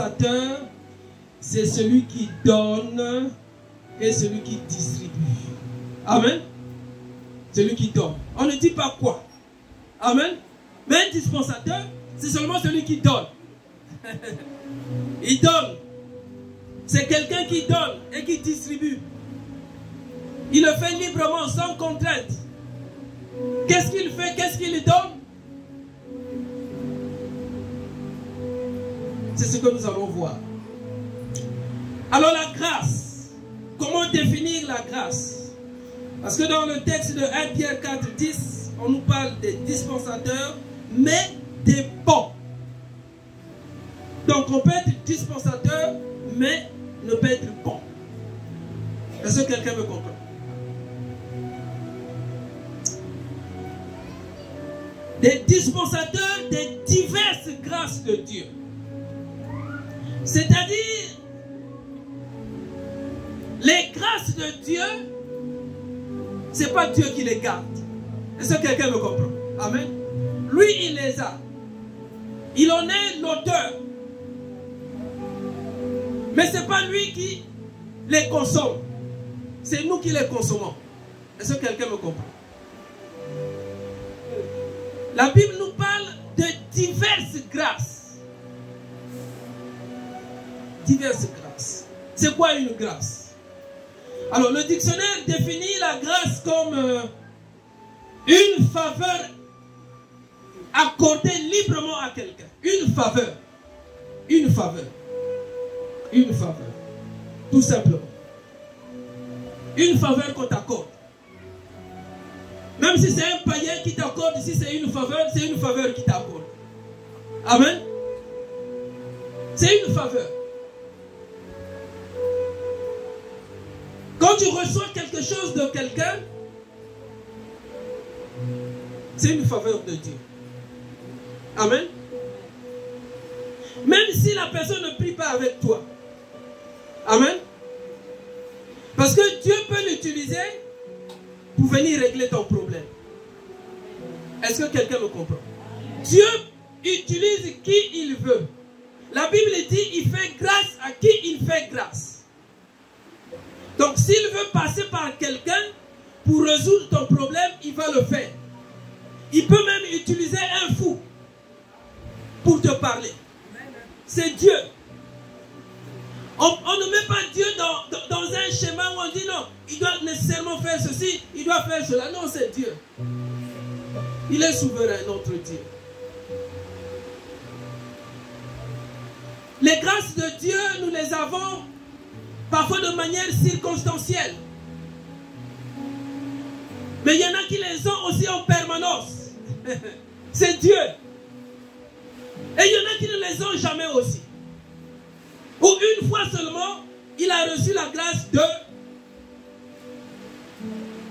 dispensateur, c'est celui qui donne et celui qui distribue. Amen. Celui qui donne. On ne dit pas quoi. Amen. Mais un dispensateur, c'est seulement celui qui donne. Il donne. C'est quelqu'un qui donne et qui distribue. Il le fait librement, sans contrainte. Qu'est-ce qu'il fait? Qu'est-ce qu'il donne? C'est ce que nous allons voir. Alors la grâce. Comment définir la grâce? Parce que dans le texte de 1 Pierre 4, 10, on nous parle des dispensateurs, mais des bons. Donc on peut être dispensateur, mais ne pas être bon. Est-ce que quelqu'un me comprend? Des dispensateurs des diverses grâces de Dieu. C'est-à-dire, les grâces de Dieu, ce n'est pas Dieu qui les garde. Est-ce que quelqu'un me comprend? Amen. Lui, il les a. Il en est l'auteur. Mais ce n'est pas lui qui les consomme. C'est nous qui les consommons. Est-ce que quelqu'un me comprend? La Bible nous parle de diverses grâces. Diverses grâces. C'est quoi une grâce? Alors, le dictionnaire définit la grâce comme une faveur accordée librement à quelqu'un. Une faveur. Une faveur. Une faveur. Tout simplement. Une faveur qu'on t'accorde. Même si c'est un païen qui t'accorde, si c'est une faveur qui t'accorde. Amen. C'est une faveur. Quand tu reçois quelque chose de quelqu'un, c'est une faveur de Dieu. Amen. Même si la personne ne prie pas avec toi. Amen. Parce que Dieu peut l'utiliser pour venir régler ton problème. Est-ce que quelqu'un me comprend? Dieu utilise qui il veut. La Bible dit, il fait grâce à qui il fait grâce. Donc s'il veut passer par quelqu'un pour résoudre ton problème, il va le faire. Il peut même utiliser un fou pour te parler. C'est Dieu. On ne met pas Dieu dans un schéma où on dit non, il doit nécessairement faire ceci, il doit faire cela. Non, c'est Dieu. Il est souverain, notre Dieu. Les grâces de Dieu, nous les avons parfois de manière circonstancielle. Mais il y en a qui les ont aussi en permanence. C'est Dieu. Et il y en a qui ne les ont jamais aussi. Ou une fois seulement, il a reçu la grâce de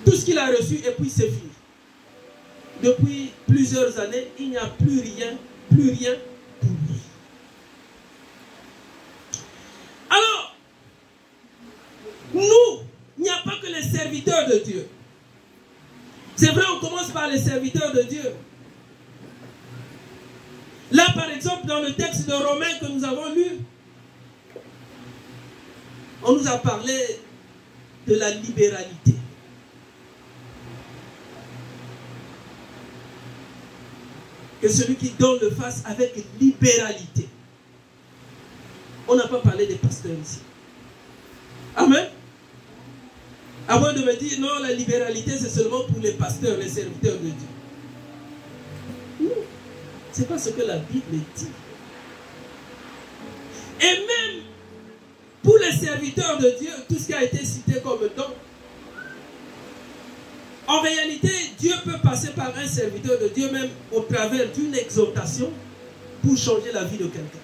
tout ce qu'il a reçu et puis c'est fini. Depuis plusieurs années, il n'y a plus rien pour lui. Alors, nous, il n'y a pas que les serviteurs de Dieu. C'est vrai, on commence par les serviteurs de Dieu. Là, par exemple, dans le texte de Romains que nous avons lu, on nous a parlé de la libéralité. Que celui qui donne le fasse avec libéralité. On n'a pas parlé des pasteurs ici. Amen. Avant de me dire, non, la libéralité, c'est seulement pour les pasteurs, les serviteurs de Dieu. Non, ce n'est pas ce que la Bible dit. Et même pour les serviteurs de Dieu, tout ce qui a été cité comme don, en réalité, Dieu peut passer par un serviteur de Dieu, même au travers d'une exhortation, pour changer la vie de quelqu'un.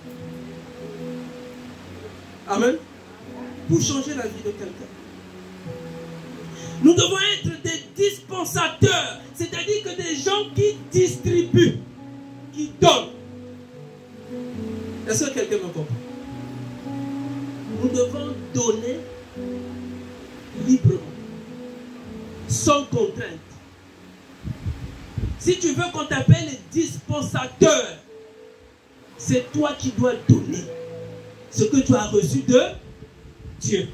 Amen. Pour changer la vie de quelqu'un. Nous devons être des dispensateurs, c'est-à-dire que des gens qui distribuent, qui donnent. Est-ce que quelqu'un me comprend? Nous devons donner librement, sans contrainte. Si tu veux qu'on t'appelle dispensateur, c'est toi qui dois donner. ce que tu as reçu de Dieu.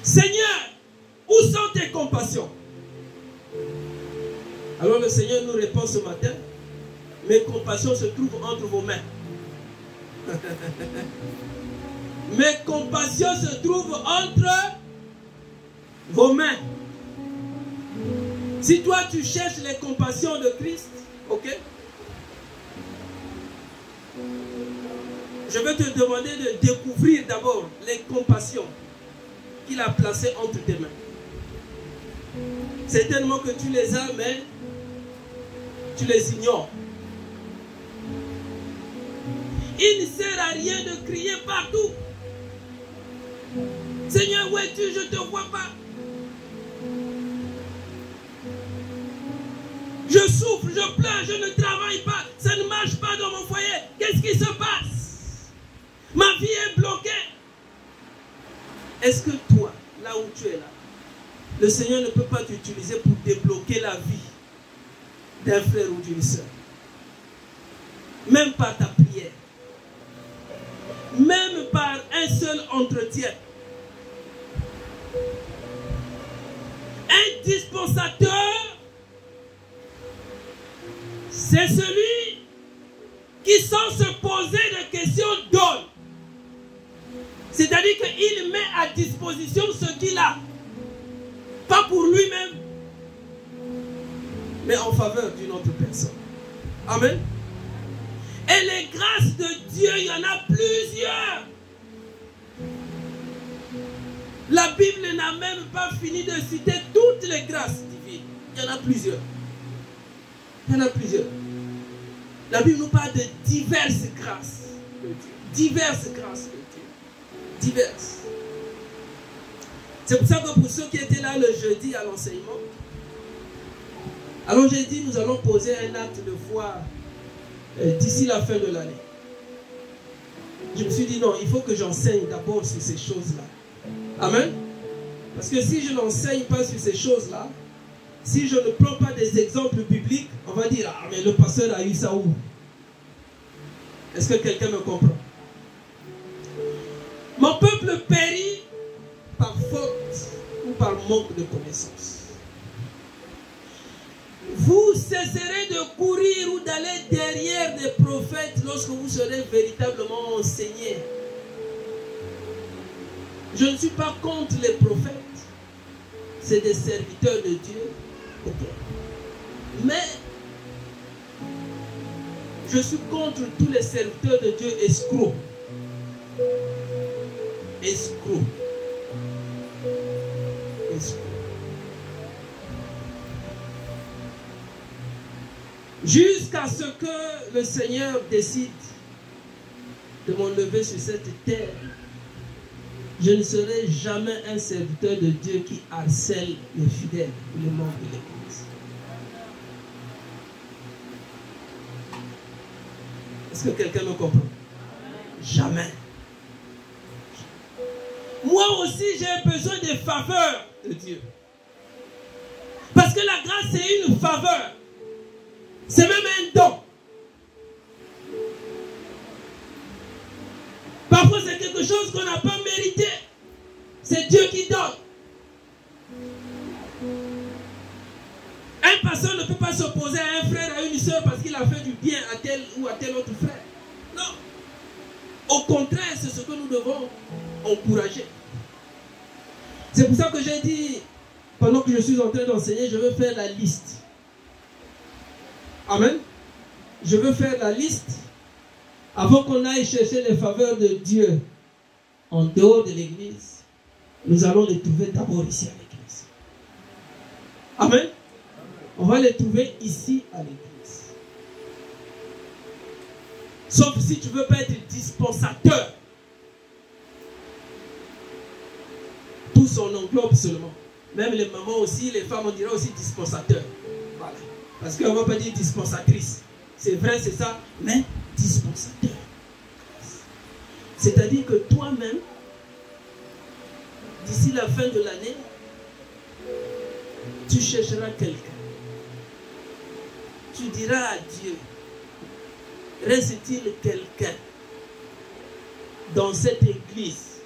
Seigneur, où sont tes compassions? Alors le Seigneur nous répond ce matin, mes compassions se trouvent entre vos mains. Mes compassions se trouvent entre vos mains. Si toi tu cherches les compassions de Christ, ok? Je vais te demander de découvrir d'abord les compassions qu'il a placées entre tes mains. Certainement que tu les as, mais tu les ignores. Il ne sert à rien de crier partout. Seigneur, où es-tu? Je ne te vois pas. Je souffre, je pleure, je ne travaille pas. Ça ne marche pas dans mon foyer. Qu'est-ce qui se passe? Ma vie est bloquée. Est-ce que toi, là où tu es là, le Seigneur ne peut pas t'utiliser pour débloquer la vie d'un frère ou d'une soeur? Même par ta prière. Même par un seul entretien. Un dispensateur, c'est celui qui, sans se poser de questions, donne. C'est-à-dire qu'il met à disposition ce qu'il a. Pas pour lui-même, mais en faveur d'une autre personne. Amen. Et les grâces de Dieu, il y en a plusieurs. La Bible n'a même pas fini de citer toutes les grâces divines. Il y en a plusieurs. Il y en a plusieurs. La Bible nous parle de diverses grâces de Dieu. Diverses grâces de Dieu. Diverses. C'est pour ça que pour ceux qui étaient là le jeudi à l'enseignement, alors j'ai dit nous allons poser un acte de foi d'ici la fin de l'année. Je me suis dit non, il faut que j'enseigne d'abord sur ces choses-là. Amen. Parce que si je n'enseigne pas sur ces choses-là, si je ne prends pas des exemples bibliques, on va dire, ah mais le pasteur a eu ça où? Est-ce que quelqu'un me comprend? Mon peuple périt par faute ou par manque de connaissance. Vous cesserez de courir ou d'aller derrière des prophètes lorsque vous serez véritablement enseignés. Je ne suis pas contre les prophètes. C'est des serviteurs de Dieu. Okay. Mais je suis contre tous les serviteurs de Dieu escrocs. Escrocs. Escrocs. Jusqu'à ce que le Seigneur décide de m'enlever sur cette terre, je ne serai jamais un serviteur de Dieu qui harcèle les fidèles ou les membres de l'Église. Est-ce que quelqu'un me comprend? Jamais. Moi aussi, j'ai besoin des faveurs de Dieu. Parce que la grâce, c'est une faveur. C'est même un don. Parfois, c'est quelque chose qu'on n'a pas mérité. C'est Dieu qui donne. Un pasteur ne peut pas s'opposer à un frère, à une soeur parce qu'il a fait du bien à tel ou à tel autre frère. Non. Au contraire, c'est ce que nous devons encourager. C'est pour ça que j'ai dit, pendant que je suis en train d'enseigner, je veux faire la liste. Amen. Je veux faire la liste avant qu'on aille chercher les faveurs de Dieu en dehors de l'église. Nous allons les trouver d'abord ici à l'église. Amen. On va les trouver ici à l'église. Sauf si tu ne veux pas être dispensateur. Tous on englobe seulement. Même les mamans aussi, les femmes, on dira aussi dispensateur. Voilà. Parce qu'on ne va pas dire dispensatrice. C'est vrai, c'est ça, mais dispensateur. C'est-à-dire que toi-même, d'ici la fin de l'année, tu chercheras quelqu'un. Tu diras à Dieu, reste-t-il quelqu'un dans cette église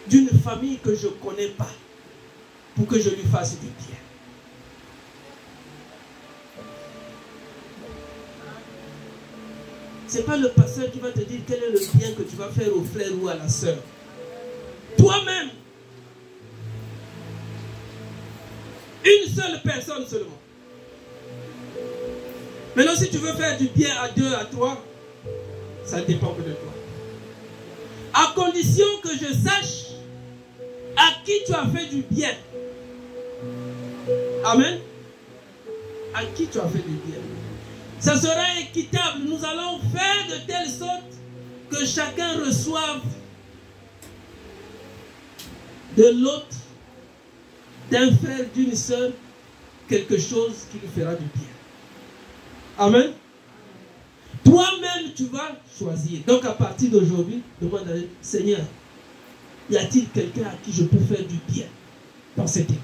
d'une famille que je ne connais pas pour que je lui fasse du bien. Ce n'est pas le pasteur qui va te dire quel est le bien que tu vas faire au frère ou à la sœur. Toi-même. Une seule personne seulement. Maintenant, si tu veux faire du bien à deux, à trois, ça dépend que de toi. À condition que je sache à qui tu as fait du bien. Amen. À qui tu as fait du bien. Ça sera équitable. Nous allons faire de telle sorte que chacun reçoive de l'autre, d'un frère, d'une sœur, quelque chose qui lui fera du bien. Amen. Toi-même, tu vas choisir. Donc, à partir d'aujourd'hui, demande à Dieu, Seigneur, y a-t-il quelqu'un à qui je peux faire du bien dans cette église?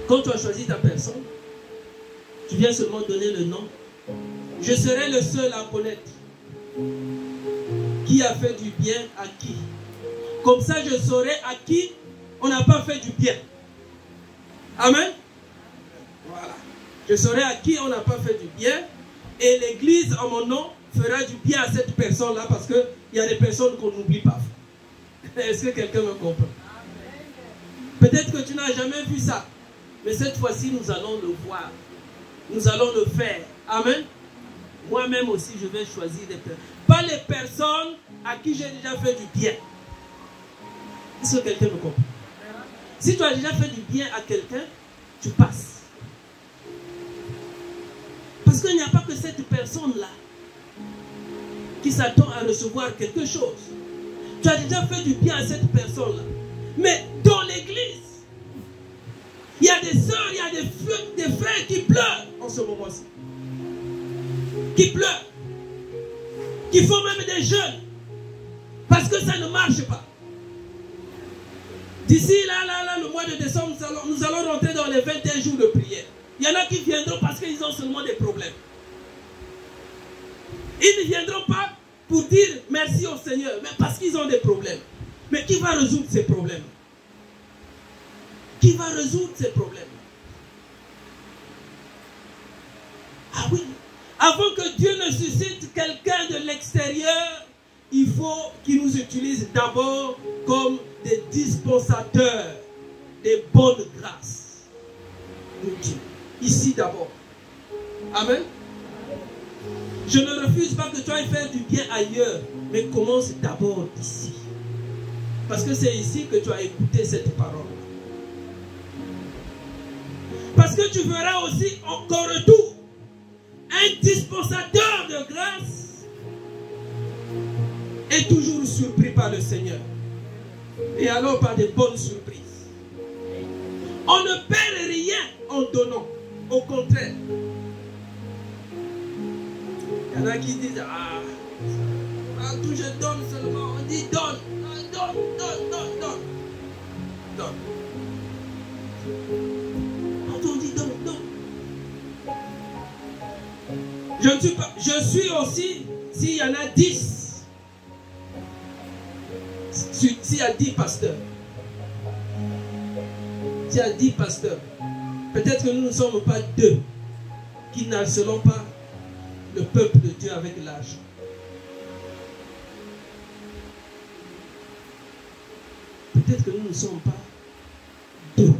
Quand tu as choisi ta personne, tu viens seulement donner le nom. Je serai le seul à connaître qui a fait du bien à qui. Comme ça, je saurai à qui on n'a pas fait du bien. Amen. Voilà. Je saurai à qui on n'a pas fait du bien. Et l'église, en mon nom, fera du bien à cette personne-là parce qu'il y a des personnes qu'on n'oublie pas. Est-ce que quelqu'un me comprend? Peut-être que tu n'as jamais vu ça. Mais cette fois-ci, nous allons le voir. Nous allons le faire. Amen. Moi-même aussi, je vais choisir des personnes. Pas les personnes à qui j'ai déjà fait du bien. Est-ce que quelqu'un me comprend? Si tu as déjà fait du bien à quelqu'un, tu passes. Parce qu'il n'y a pas que cette personne-là qui s'attend à recevoir quelque chose. Tu as déjà fait du bien à cette personne-là. Mais dans l'église, il y a des sœurs, il y a des frères qui pleurent en ce moment-ci. Qui pleurent. Qui font même des jeûnes. Parce que ça ne marche pas. D'ici là, le mois de décembre, nous allons rentrer dans les 21 jours de prière. Il y en a qui viendront parce qu'ils ont seulement des problèmes. Ils ne viendront pas pour dire merci au Seigneur, mais parce qu'ils ont des problèmes. Mais qui va résoudre ces problèmes? Qui va résoudre ces problèmes? Ah oui. Avant que Dieu ne suscite quelqu'un de l'extérieur, il faut qu'il nous utilise d'abord comme des dispensateurs des bonnes grâces de Dieu. Ici d'abord. Amen. Je ne refuse pas que tu ailles faire du bien ailleurs, mais commence d'abord ici. Parce que c'est ici que tu as écouté cette parole. Parce que tu verras aussi encore retour un dispensateur de grâce est toujours surpris par le Seigneur. Et alors par des bonnes surprises. On ne perd rien en donnant. Au contraire. Il y en a qui disent, tout je donne seulement. On dit donne. Donne. Quand on dit donne. Je suis aussi, s'il y en a 10, s'il y a 10 pasteurs, s'il y a 10 pasteurs, peut-être que nous ne sommes pas 2 qui n'harcelons pas le peuple de Dieu avec l'argent. Peut-être que nous ne sommes pas 2.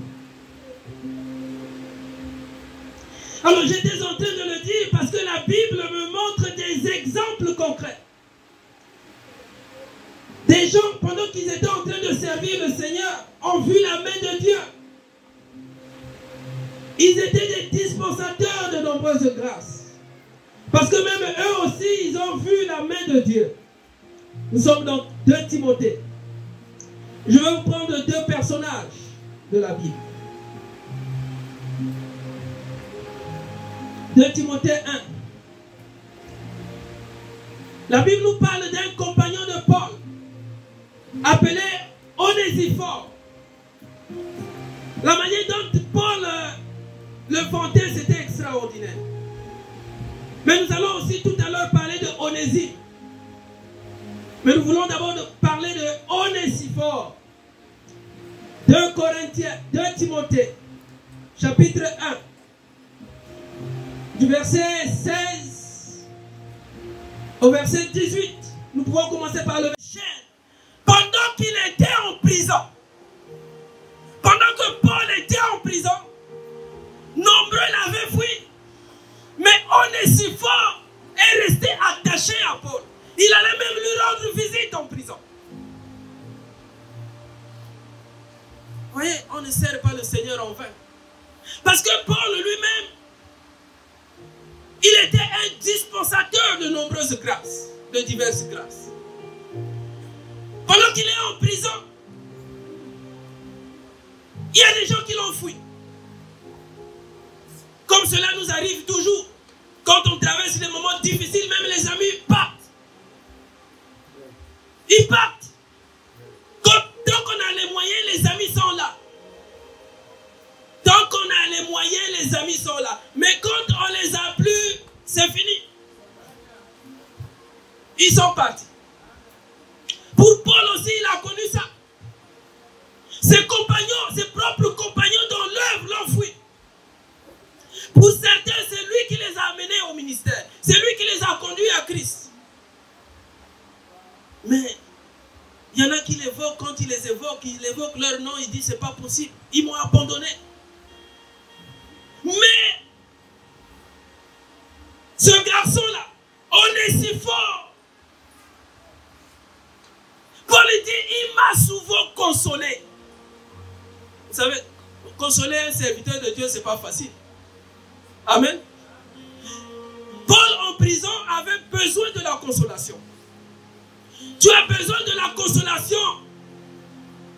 Alors j'étais en train de le dire parce que la Bible me montre des exemples concrets. Des gens, pendant qu'ils étaient en train de servir le Seigneur, ont vu la main de Dieu. Ils étaient des dispensateurs de nombreuses grâces. Parce que même eux aussi, ils ont vu la main de Dieu. Nous sommes dans 2 Timothée. Je vais vous prendre 2 personnages de la Bible. 2 Timothée 1. La Bible nous parle d'un compagnon de Paul appelé Onésiphore. La manière dont Paul le vantait, c'était extraordinaire. Mais nous allons aussi tout à l'heure parler de Onésime. Mais nous voulons d'abord parler de Onésiphore. 2 Corinthiens, 2 Timothée, chapitre 1, du verset 16 au verset 18. Nous pouvons commencer par le verset. Pendant qu'il était en prison, pendant que Paul était en prison, nombreux l'avaient fui. Mais Onésiphore est resté attaché à Paul. Il allait même lui rendre visite en prison. Vous voyez, on ne sert pas le Seigneur en vain. Parce que Paul lui-même, il était un dispensateur de nombreuses grâces, de diverses grâces. Pendant qu'il est en prison, il y a des gens qui l'ont fui. Comme cela nous arrive toujours. Quand on traverse des moments difficiles, même les amis partent. Ils partent. Tant qu'on a les moyens, les amis sont là. Tant qu'on a les moyens, les amis sont là. Mais quand on les a plus, c'est fini. Ils sont partis. Pour Paul aussi, il a connu ça. Ses compagnons, ses propres compagnons dans l'œuvre l'ont fui. Pour certains, c'est lui qui les a amenés au ministère. C'est lui qui les a conduits à Christ. Mais il y en a qui l'évoquent, quand ils les évoquent, ils évoquent leur nom, ils disent c'est pas possible. Ils m'ont abandonné. Mais ce garçon-là, Onésiphore, Paul dit, il m'a souvent consolé. Vous savez, consoler un serviteur de Dieu, c'est pas facile. Amen. Paul en prison avait besoin de la consolation. Tu as besoin de la consolation.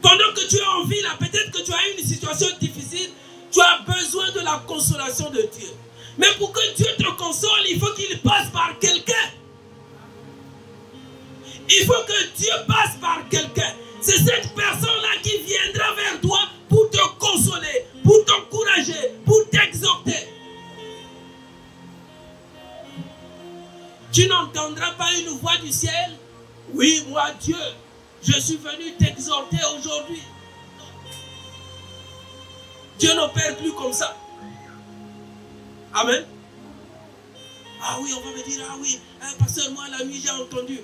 Pendant que tu es en vie, là, peut-être que tu as une situation difficile, tu as besoin de la consolation de Dieu. Mais pour que Dieu te console, il faut qu'il passe par quelqu'un. Il faut que Dieu passe par quelqu'un. C'est cette personne-là qui viendra vers toi pour te consoler, pour t'encourager, pour t'exhorter. Tu n'entendras pas une voix du ciel. Oui, moi, Dieu, je suis venu t'exhorter aujourd'hui. Dieu n'opère plus comme ça. Amen. Ah oui, on va me dire, ah oui, hein, pasteur, moi la nuit j'ai entendu.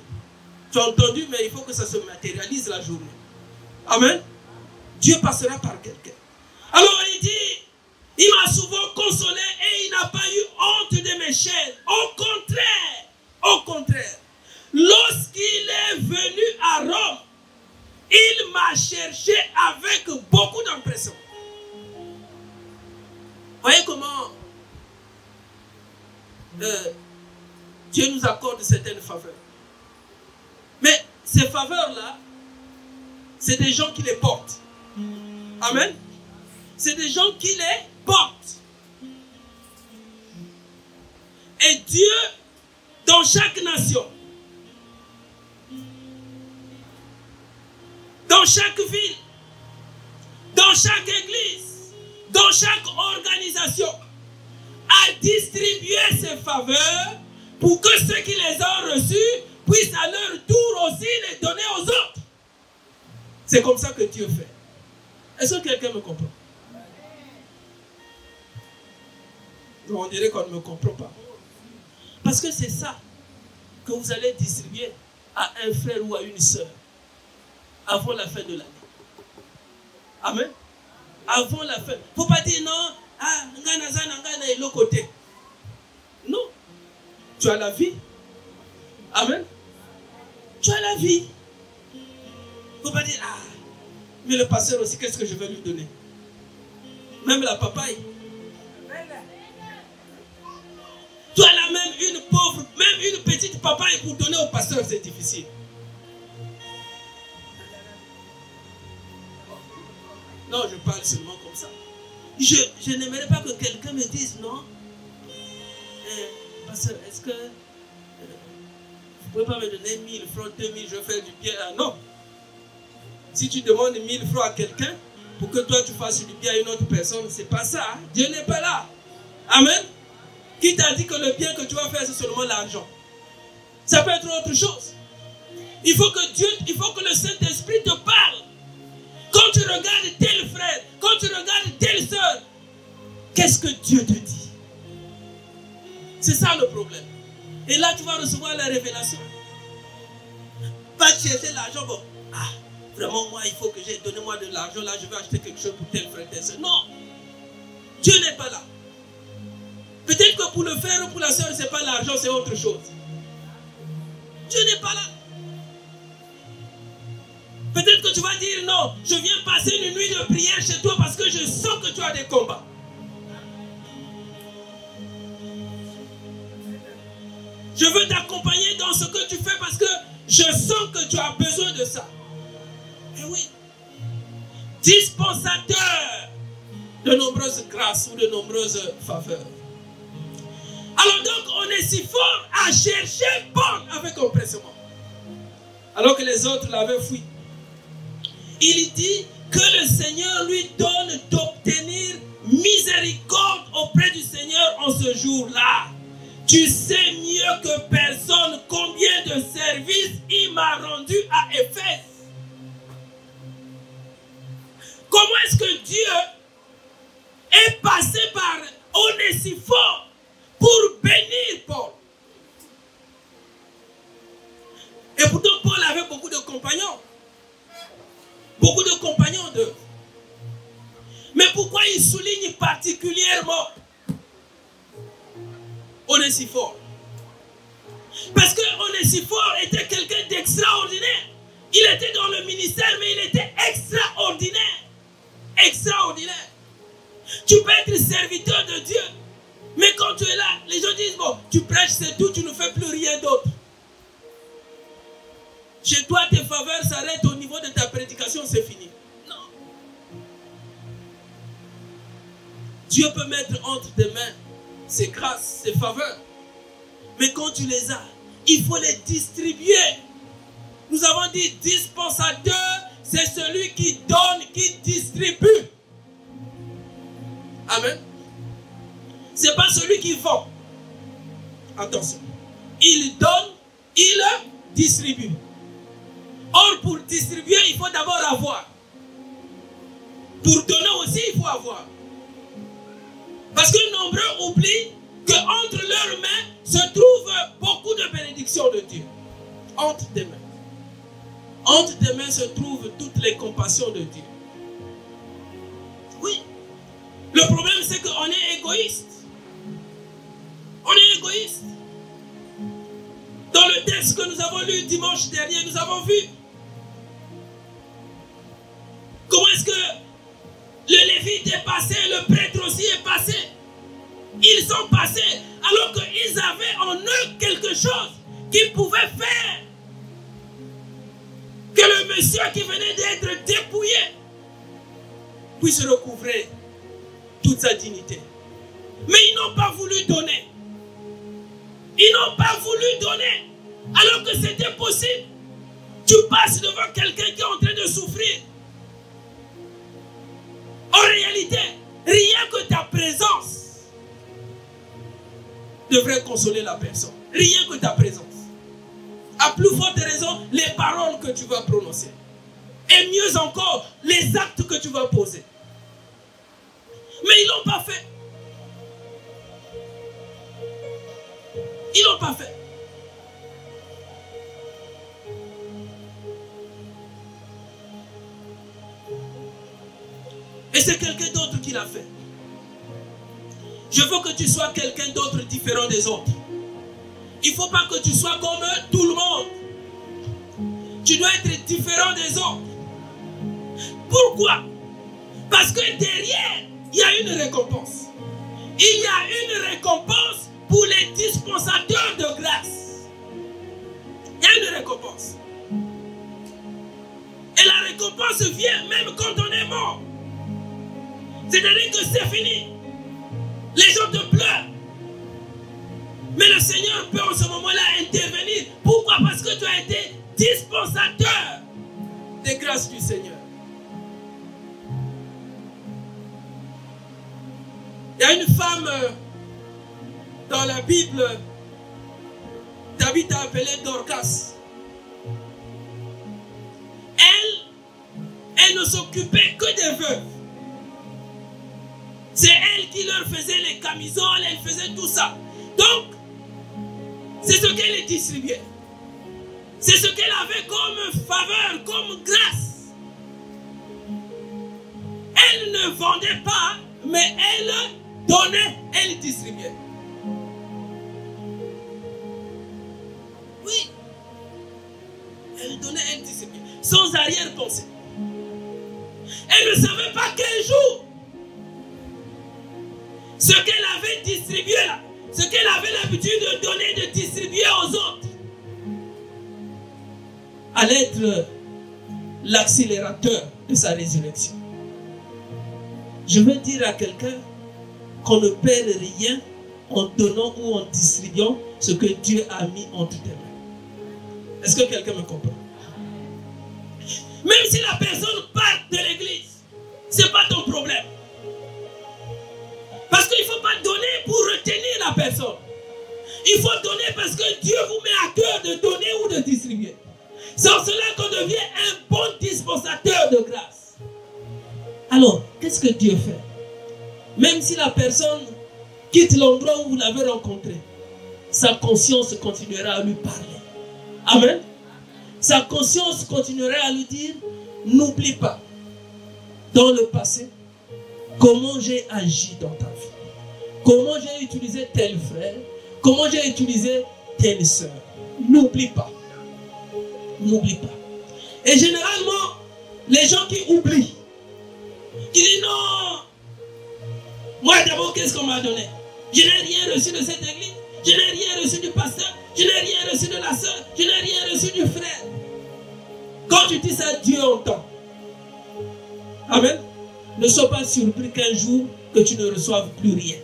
Tu as entendu, mais il faut que ça se matérialise la journée. Amen. Dieu passera par quelqu'un. Alors il dit, il m'a souvent consolé et il n'a pas eu honte de mes chaînes. Au contraire, lorsqu'il est venu à Rome, il m'a cherché avec beaucoup d'empressement. Voyez comment Dieu nous accorde certaines faveurs. Mais ces faveurs-là, c'est des gens qui les portent. Amen. C'est des gens qui les portent. Et Dieu, dans chaque nation, dans chaque ville, dans chaque église, dans chaque organisation, a distribué ses faveurs pour que ceux qui les ont reçus puissent à leur tour aussi les donner aux autres. C'est comme ça que Dieu fait. Est-ce que quelqu'un me comprend? On dirait qu'on ne me comprend pas. Parce que c'est ça que vous allez distribuer à un frère ou à une sœur avant la fin de l'année. Amen. Avant la fin. Il ne faut pas dire non, ah, ngana est l'autre côté. Non. Tu as la vie. Amen. Tu as la vie. Il ne faut pas dire, ah, mais le pasteur aussi, qu'est-ce que je vais lui donner? Même la papaye. Tu as là même une pauvre, même une petite papaye pour donner au pasteur, c'est difficile. Non, je parle seulement comme ça. Je n'aimerais pas que quelqu'un me dise non. Pasteur, est-ce que vous ne pouvez pas me donner 1000 francs, 2000, je vais faire du bien? Non. Si tu demandes 1000 francs à quelqu'un pour que toi tu fasses du bien à une autre personne, c'est pas ça. Hein? Dieu n'est pas là. Amen. Qui t'a dit que le bien que tu vas faire, c'est seulement l'argent? Ça peut être autre chose. Il faut que le Saint-Esprit te parle. Quand tu regardes tel frère, quand tu regardes telle soeur, qu'est-ce que Dieu te dit? C'est ça le problème. Et là, tu vas recevoir la révélation. Pas chercher l'argent. Bon, vraiment, moi, il faut que j'ai donné-moi de l'argent. Là, je vais acheter quelque chose pour tel frère, tel soeur. Non. Dieu n'est pas là. Peut-être que pour le frère ou pour la soeur, ce n'est pas l'argent, c'est autre chose. Dieu n'est pas là. Peut-être que tu vas dire non, je viens passer une nuit de prière chez toi parce que je sens que tu as des combats. Je veux t'accompagner dans ce que tu fais parce que je sens que tu as besoin de ça. Eh oui. Dispensateur de nombreuses grâces ou de nombreuses faveurs. Alors donc, on est si fort à chercher Paul avec empressement. Alors que les autres l'avaient fui. Il dit que le Seigneur lui donne d'obtenir miséricorde auprès du Seigneur en ce jour-là. Tu sais mieux que personne combien de services il m'a rendu à Éphèse. Comment est-ce que Dieu est passé par Onésiphore pour bénir Paul? Et pourtant Paul avait beaucoup de compagnons. Beaucoup de compagnons d'eux. Mais pourquoi il souligne particulièrement Onésiphore? Parce que Onésiphore était quelqu'un d'extraordinaire. Il était dans le ministère, mais il était extraordinaire. Extraordinaire. Tu peux être serviteur de Dieu, mais quand tu es là, les gens disent, bon, tu prêches, c'est tout, tu ne fais plus rien d'autre. Chez toi, tes faveurs s'arrêtent au niveau de ta prédication, c'est fini. Non. Dieu peut mettre entre tes mains ses grâces, ses faveurs. Mais quand tu les as, il faut les distribuer. Nous avons dit dispensateur, c'est celui qui donne, qui distribue. Amen. Ce n'est pas celui qui vend. Attention. Il donne, il distribue. Or, pour distribuer, il faut d'abord avoir. Pour donner aussi, il faut avoir. Parce que nombreux oublient qu'entre leurs mains se trouve beaucoup de bénédictions de Dieu. Entre tes mains. Entre tes mains se trouvent toutes les compassions de Dieu. Oui. Le problème, c'est qu'on est égoïste. On est égoïste. Dans le texte que nous avons lu dimanche dernier, nous avons vu comment est-ce que le Lévite est passé, le prêtre aussi est passé. Ils sont passés alors qu'ils avaient en eux quelque chose qu'ils pouvaient faire. Que le monsieur qui venait d'être dépouillé puisse recouvrer toute sa dignité. Mais ils n'ont pas voulu donner. Ils n'ont pas voulu donner alors que c'était possible. Tu passes devant quelqu'un qui est en train de souffrir. En réalité, rien que ta présence devrait consoler la personne. Rien que ta présence. À plus forte raison, les paroles que tu vas prononcer. Et mieux encore, les actes que tu vas poser. Mais ils ne l'ont pas fait. Ils ne l'ont pas fait. Et c'est quelqu'un d'autre qui l'a fait. Je veux que tu sois quelqu'un d'autre différent des autres. Il ne faut pas que tu sois comme tout le monde. Tu dois être différent des autres. Pourquoi? Parce que derrière, il y a une récompense. Il y a une récompense pour les dispensateurs de grâce. Il y a une récompense. Et la récompense vient même quand on est mort. C'est-à-dire que c'est fini. Les gens te pleurent. Mais le Seigneur peut en ce moment-là intervenir. Pourquoi? Parce que tu as été dispensateur des grâces du Seigneur. Il y a une femme dans la Bible, Tabitha appelée Dorcas. Elle ne s'occupait que des veuves. C'est elle qui leur faisait les camisoles, elle faisait tout ça. Donc, c'est ce qu'elle distribuait. C'est ce qu'elle avait comme faveur, comme grâce. Elle ne vendait pas, mais elle donnait, elle distribuait. Oui. Elle donnait, elle distribuait. Sans arrière-pensée. Elle ne savait pas quel jour ce qu'elle avait distribué là, ce qu'elle avait l'habitude de donner, de distribuer aux autres, allait être l'accélérateur de sa résurrection. Je veux dire à quelqu'un qu'on ne perd rien en donnant ou en distribuant ce que Dieu a mis entre tes mains. Est-ce que quelqu'un me comprend? Même si la personne part de l'église, ce n'est pas ton problème. Parce qu'il ne faut pas donner pour retenir la personne. Il faut donner parce que Dieu vous met à cœur de donner ou de distribuer. C'est en cela qu'on devient un bon dispensateur de grâce. Alors, qu'est-ce que Dieu fait? Même si la personne quitte l'endroit où vous l'avez rencontré, sa conscience continuera à lui parler. Amen. Sa conscience continuera à lui dire, n'oublie pas, dans le passé, comment j'ai agi dans ta vie. Comment j'ai utilisé tel frère, comment j'ai utilisé telle soeur. N'oublie pas. N'oublie pas. Et généralement, les gens qui oublient, qui disent non, moi d'abord qu'est-ce qu'on m'a donné? Je n'ai rien reçu de cette église, je n'ai rien reçu du pasteur, je n'ai rien reçu de la soeur, je n'ai rien reçu du frère. Quand tu dis ça, Dieu entend. Amen. Ne sois pas surpris qu'un jour que tu ne reçoives plus rien.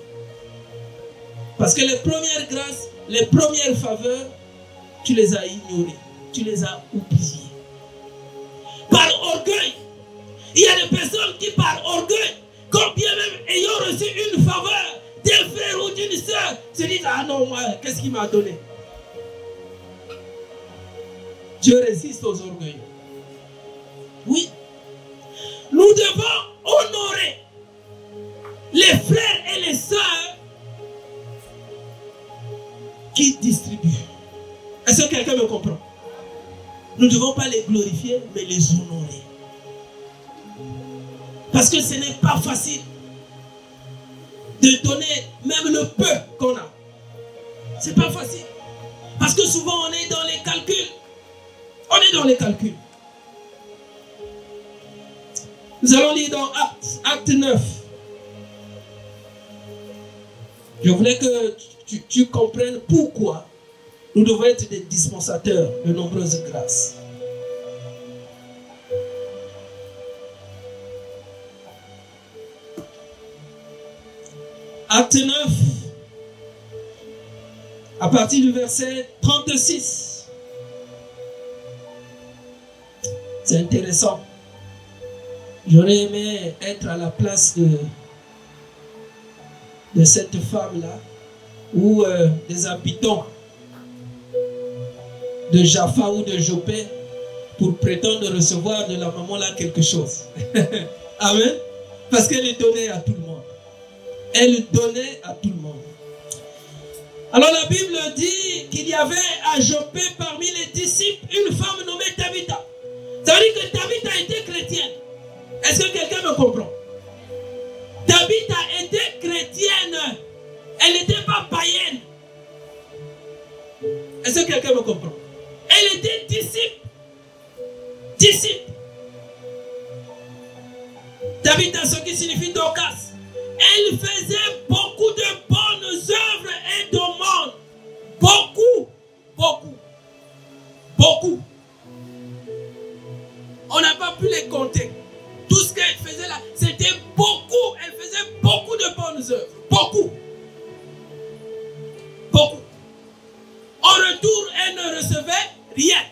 Parce que les premières grâces, les premières faveurs, tu les as ignorées, tu les as oubliées. Par orgueil, il y a des personnes qui par orgueil, quand bien même ayant reçu une faveur d'un frère ou d'une soeur, se disent, ah non, moi, qu'est-ce qu'il m'a donné? Dieu résiste aux orgueils. Oui. Nous devons honorer les frères et les sœurs qui distribuent. Est-ce que quelqu'un me comprend? Nous ne devons pas les glorifier, mais les honorer. Parce que ce n'est pas facile de donner même le peu qu'on a. Ce n'est pas facile. Parce que souvent on est dans les calculs. On est dans les calculs. Nous allons lire dans Acte 9. Je voulais que tu comprennes pourquoi nous devons être des dispensateurs de nombreuses grâces. Acte 9, à partir du verset 36. C'est intéressant. J'aurais aimé être à la place de cette femme-là, ou des habitants de Jaffa ou de Jopé, pour prétendre recevoir de la maman là quelque chose. Amen. Parce qu'elle donnait à tout le monde. Elle donnait à tout le monde. Alors la Bible dit qu'il y avait à Jopé parmi les disciples une femme nommée Tabitha. Ça veut dire que Tabitha était chrétienne. Est-ce que quelqu'un me comprend? Tabitha était chrétienne. Elle n'était pas païenne. Est-ce que quelqu'un me comprend? Elle était disciple. Disciple. Tabitha, ce qui signifie Dorcas. Elle faisait beaucoup de bonnes œuvres et de monde. Beaucoup. Beaucoup. Beaucoup. On n'a pas pu les compter. Tout ce qu'elle faisait là, c'était beaucoup. Elle faisait beaucoup de bonnes œuvres. Beaucoup. Beaucoup. En retour, elle ne recevait rien.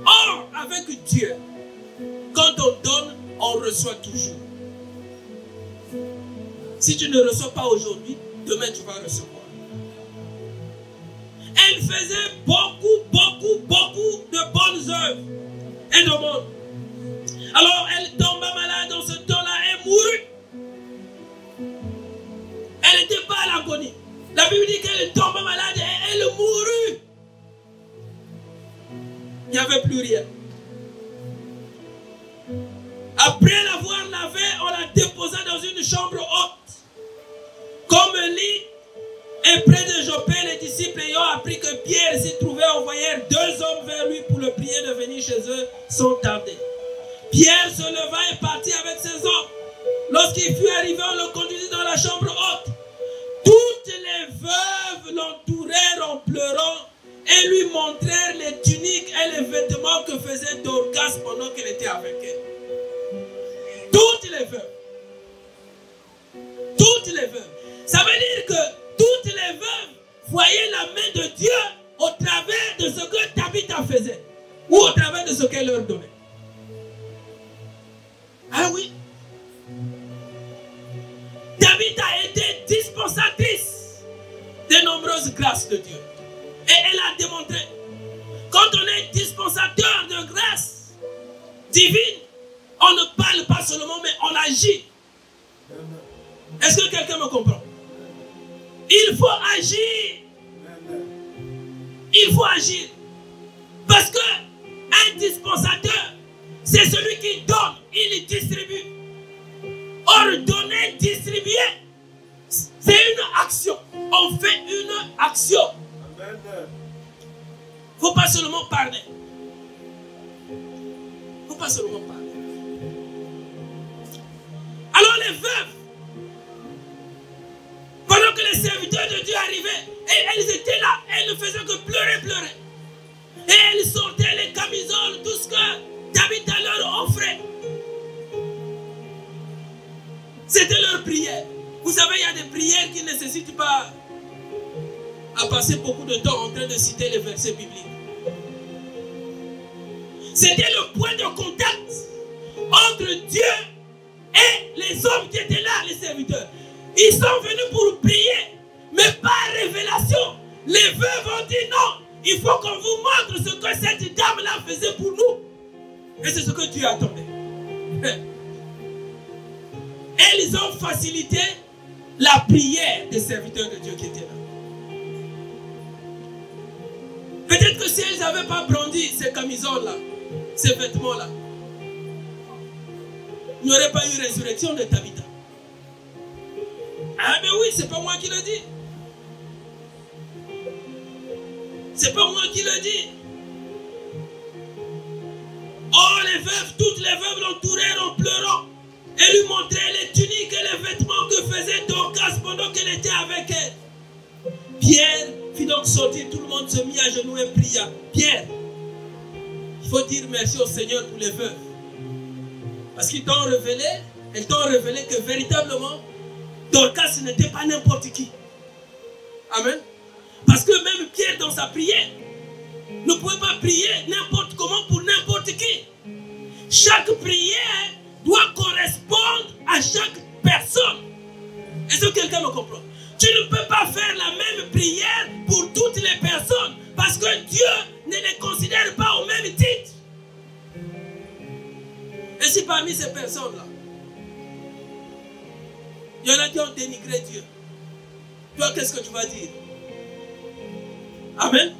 Or, avec Dieu, quand on donne, on reçoit toujours. Si tu ne reçois pas aujourd'hui, demain tu vas recevoir. Elle il faisait beaucoup de bonnes œuvres et de monde. Alors elle tomba malade dans ce temps-là et mourut. Elle n'était pas à l'agonie. La Bible dit qu'elle tomba malade et elle mourut. Il n'y avait plus rien. Après l'avoir lavée, on la déposa dans une chambre haute, comme un lit. Et près de Joppé, les disciples ayant appris que Pierre s'y trouvait, envoyèrent 2 hommes vers lui pour le prier de venir chez eux sans tarder. Pierre se leva et partit avec ses hommes. Lorsqu'il fut arrivé, on le conduisit dans la chambre haute. Toutes les veuves l'entourèrent en pleurant et lui montrèrent les tuniques et les vêtements que faisait Dorcas pendant qu'elle était avec elle. Toutes les veuves. Toutes les veuves. Ça veut dire que toutes les veuves voyaient la main de Dieu au travers de ce que Tabitha faisait ou au travers de ce qu'elle leur donnait. Ah oui. Tabitha était dispensatrice de nombreuses grâces de Dieu. Et elle a démontré, quand on est dispensateur de grâce divine, on ne parle pas seulement, mais on agit. Est-ce que quelqu'un me comprend? Il faut agir. Il faut agir. Parce que un dispensateur, c'est celui qui donne, il distribue. Or, donner, distribuer, c'est une action. On fait une action. Il ne faut pas seulement parler. Il ne faut pas seulement parler. Alors les veuves, pendant que les serviteurs de Dieu arrivaient, et elles étaient là, elles ne faisaient que pleurer. Et elles sortaient les camisoles, tout ce que Tabitha leur offrait. C'était leur prière. Vous savez, il y a des prières qui ne nécessitent pas à passer beaucoup de temps en train de citer les versets bibliques. C'était le point de contact entre Dieu et les hommes qui étaient là, les serviteurs. Ils sont venus pour prier, mais par révélation, les veuves ont dit non, il faut qu'on vous montre ce que cette dame-là faisait pour nous. Et c'est ce que Dieu attendait. Elles ont facilité la prière des serviteurs de Dieu qui étaient là. Peut-être que si elles n'avaient pas brandi ces camisoles-là, ces vêtements-là, il n'y aurait pas eu résurrection de Tabitha. Ah mais oui, c'est pas moi qui le dis. C'est pas moi qui le dis. Oh les veuves, toutes les veuves l'entourèrent en pleurant et lui montraient les tuniques et les vêtements que faisait Dorcas pendant qu'elle était avec elle. Pierre fit donc sortir, tout le monde se mit à genoux et pria. Pierre, il faut dire merci au Seigneur pour les veuves. Parce qu'ils t'ont révélé, elles t'ont révélé que véritablement, Dorcas n'était pas n'importe qui. Amen. Parce que même Pierre dans sa prière ne pouvait pas prier n'importe comment pour n'importe qui. Chaque prière doit correspondre à chaque personne. Est-ce que quelqu'un me comprend? Tu ne peux pas faire la même prière pour toutes les personnes parce que Dieu ne les considère pas au même titre. Et si parmi ces personnes-là, il y en a qui ont dénigré Dieu, toi, qu'est-ce que tu vas dire? Amen.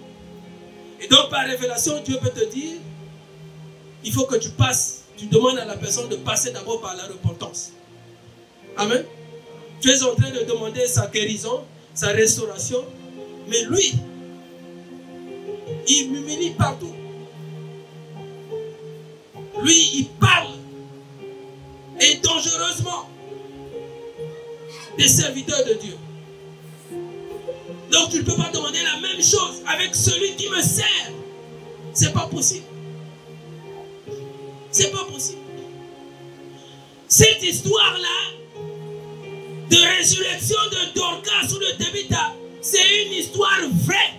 Et donc, par révélation, Dieu peut te dire, il faut que tu passes, tu demandes à la personne de passer d'abord par la repentance. Amen. Tu es en train de demander sa guérison, sa restauration, mais lui, il m'humilie partout. Lui, il parle, et dangereusement, des serviteurs de Dieu. Donc tu ne peux pas demander la même chose avec celui qui me sert. C'est pas possible. C'est pas possible. Cette histoire-là de résurrection de Dorcas ou de Tabitha, c'est une histoire vraie.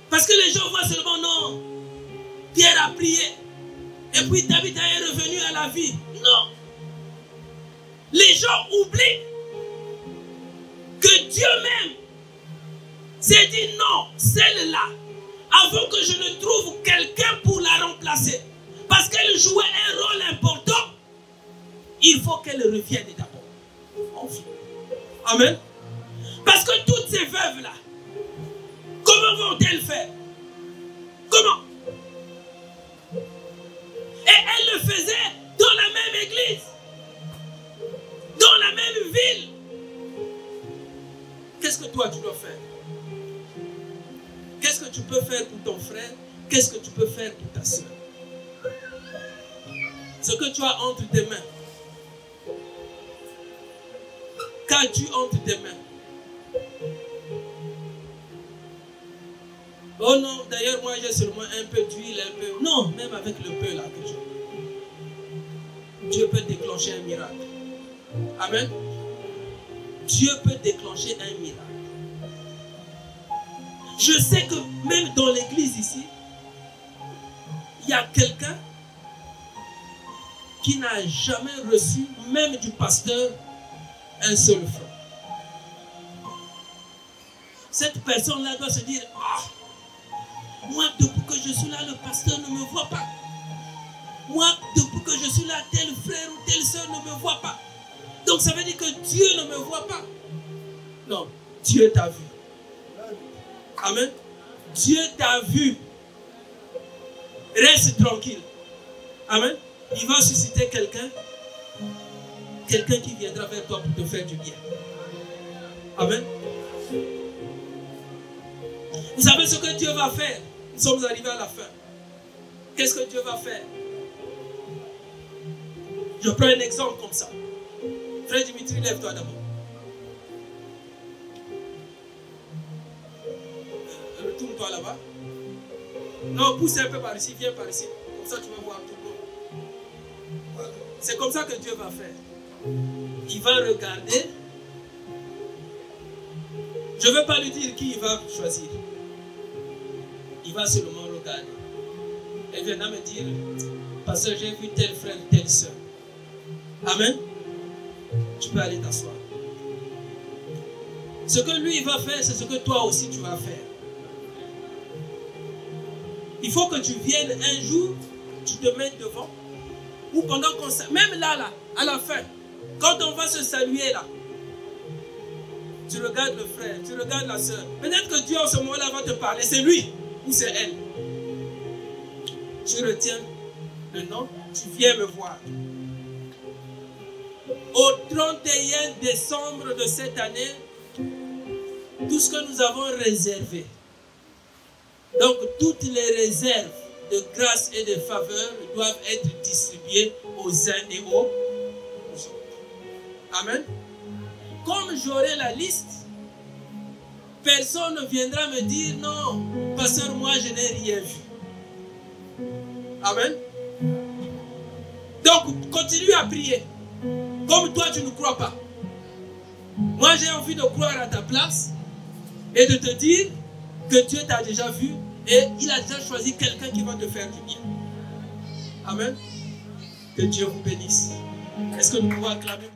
Parce que les gens voient seulement non. Pierre a prié et puis Tabitha est revenue à la vie. Non. Les gens oublient que Dieu même s'est dit non, celle-là, avant que je ne trouve quelqu'un pour la remplacer, parce qu'elle jouait un rôle important, il faut qu'elle revienne d'abord en vie. Amen. Parce que toutes ces veuves-là, comment vont-elles faire? Comment? Et elles le faisaient dans la même église, dans la même ville. Qu'est-ce que toi tu dois faire? Qu'est-ce que tu peux faire pour ton frère? Qu'est-ce que tu peux faire pour ta soeur? Ce que tu as entre tes mains, qu'as-tu entre tes mains? Oh non, d'ailleurs moi j'ai seulement un peu d'huile, un peu... Non, même avec le peu là que j'ai, Dieu peut déclencher un miracle. Amen. Dieu peut déclencher un miracle. Je sais que même dans l'église ici, il y a quelqu'un qui n'a jamais reçu, même du pasteur, un seul franc. Cette personne-là doit se dire, ah, moi, depuis que je suis là, le pasteur ne me voit pas. Moi, depuis que je suis là, tel frère ou telle soeur ne me voit pas. Donc ça veut dire que Dieu ne me voit pas. Non, Dieu t'a vu. Amen. Dieu t'a vu. Reste tranquille. Amen. Il va susciter quelqu'un qui viendra vers toi pour te faire du bien. Amen. Vous savez ce que Dieu va faire? Nous sommes arrivés à la fin. Qu'est-ce que Dieu va faire? Je prends un exemple comme ça. Frère Dimitri, lève-toi d'abord. Retourne-toi là-bas. Non, pousse un peu par ici, viens par ici. Comme ça, tu vas voir tout le monde. Voilà. C'est comme ça que Dieu va faire. Il va regarder. Je ne veux pas lui dire qui il va choisir. Il va seulement regarder. Et viendra me dire, parce que j'ai vu tel frère, telle soeur. Amen. Tu peux aller t'asseoir. Ce que lui va faire, c'est ce que toi aussi tu vas faire. Il faut que tu viennes un jour, tu te mettes devant, ou pendant qu'on s'est, même là, à la fin, quand on va se saluer là, tu regardes le frère, tu regardes la soeur. Peut-être que Dieu en ce moment-là va te parler, c'est lui ou c'est elle. Tu retiens le nom, tu viens me voir. Au 31 décembre de cette année, tout ce que nous avons réservé, donc toutes les réserves de grâce et de faveur doivent être distribuées aux uns et aux autres. Amen. Comme j'aurai la liste, personne ne viendra me dire non, pasteur, moi je n'ai rien vu. Amen. Donc continue à prier. Comme toi tu ne crois pas. Moi j'ai envie de croire à ta place et de te dire que Dieu t'a déjà vu et il a déjà choisi quelqu'un qui va te faire du bien. Amen. Que Dieu vous bénisse. Est-ce que nous pouvons acclamer?